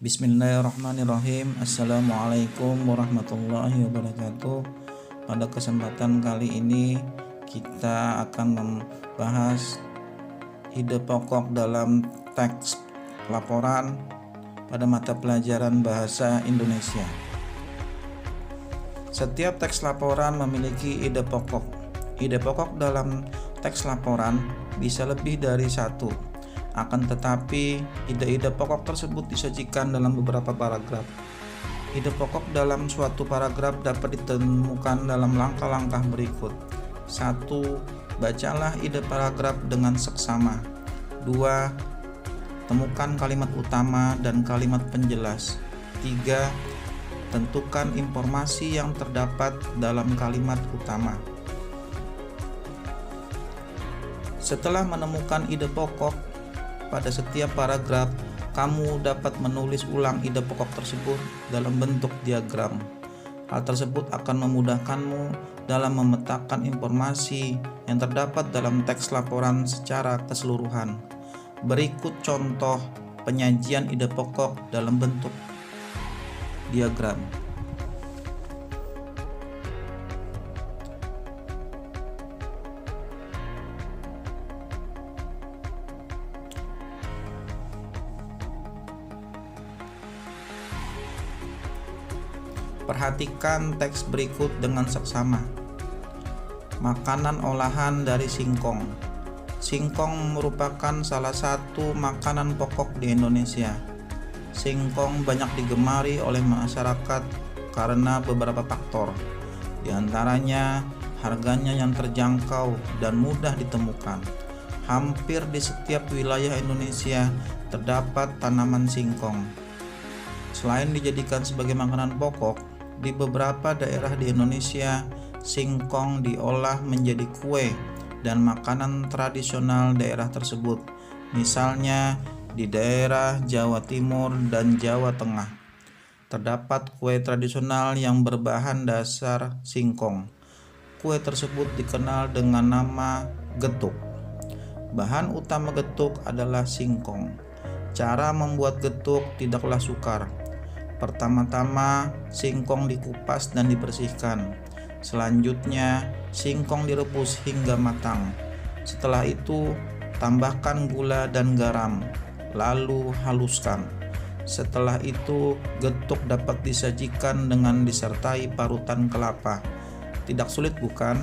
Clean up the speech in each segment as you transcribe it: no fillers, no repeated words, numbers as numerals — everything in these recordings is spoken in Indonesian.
Bismillahirrahmanirrahim. Assalamualaikum warahmatullahi wabarakatuh. Pada kesempatan kali ini kita akan membahas ide pokok dalam teks laporan pada mata pelajaran bahasa Indonesia. Setiap teks laporan memiliki ide pokok. Ide pokok dalam teks laporan bisa lebih dari satu. Akan tetapi, ide-ide pokok tersebut disajikan dalam beberapa paragraf. Ide pokok dalam suatu paragraf dapat ditemukan dalam langkah-langkah berikut. 1. Bacalah ide paragraf dengan seksama. 2. Temukan kalimat utama dan kalimat penjelas. 3. Tentukan informasi yang terdapat dalam kalimat utama. Setelah menemukan ide pokok pada setiap paragraf, kamu dapat menulis ulang ide pokok tersebut dalam bentuk diagram. Hal tersebut akan memudahkanmu dalam memetakan informasi yang terdapat dalam teks laporan secara keseluruhan. Berikut contoh penyajian ide pokok dalam bentuk diagram. Perhatikan teks berikut dengan seksama. Makanan olahan dari singkong. Singkong merupakan salah satu makanan pokok di Indonesia. Singkong banyak digemari oleh masyarakat karena beberapa faktor. Di antaranya, harganya yang terjangkau dan mudah ditemukan. Hampir di setiap wilayah Indonesia terdapat tanaman singkong. Selain dijadikan sebagai makanan pokok, di beberapa daerah di Indonesia, singkong diolah menjadi kue dan makanan tradisional daerah tersebut. Misalnya, di daerah Jawa Timur dan Jawa Tengah, terdapat kue tradisional yang berbahan dasar singkong. Kue tersebut dikenal dengan nama getuk. Bahan utama getuk adalah singkong. Cara membuat getuk tidaklah sukar. Pertama-tama, singkong dikupas dan dibersihkan. Selanjutnya, singkong direbus hingga matang. Setelah itu, tambahkan gula dan garam, lalu haluskan. Setelah itu, getuk dapat disajikan dengan disertai parutan kelapa. Tidak sulit bukan?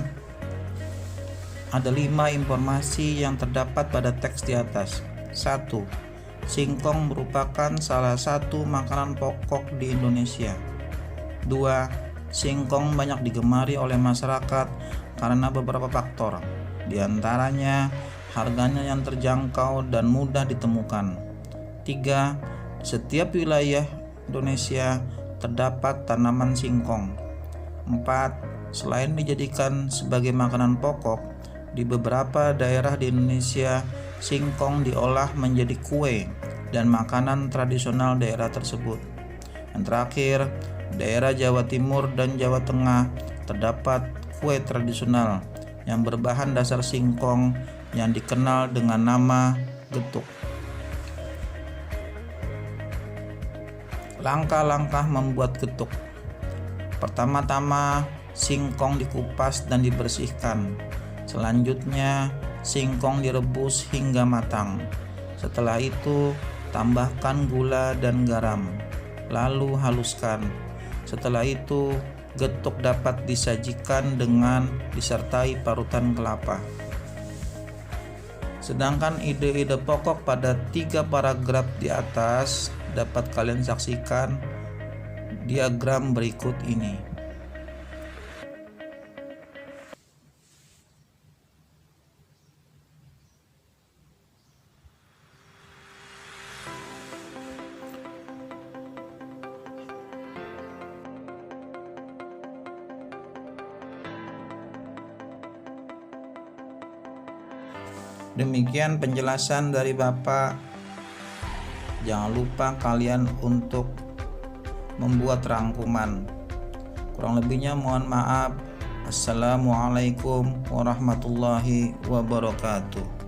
Ada 5 informasi yang terdapat pada teks di atas. 1. Singkong merupakan salah satu makanan pokok di Indonesia. 2. Singkong banyak digemari oleh masyarakat karena beberapa faktor. Di antaranya, harganya yang terjangkau dan mudah ditemukan. 3. Setiap wilayah Indonesia terdapat tanaman singkong. 4. Selain dijadikan sebagai makanan pokok, di beberapa daerah di Indonesia, singkong diolah menjadi kue dan makanan tradisional daerah tersebut. Yang terakhir, daerah Jawa Timur dan Jawa Tengah terdapat kue tradisional yang berbahan dasar singkong yang dikenal dengan nama getuk. Langkah-langkah membuat getuk. Pertama-tama, singkong dikupas dan dibersihkan. Selanjutnya, singkong direbus hingga matang. Setelah itu, tambahkan gula dan garam, lalu haluskan. Setelah itu, getuk dapat disajikan dengan disertai parutan kelapa. Sedangkan ide-ide pokok pada 3 paragraf di atas dapat kalian saksikan diagram berikut ini. Demikian penjelasan dari Bapak. Jangan lupa kalian untuk membuat rangkuman. Kurang lebihnya mohon maaf. Assalamualaikum warahmatullahi wabarakatuh.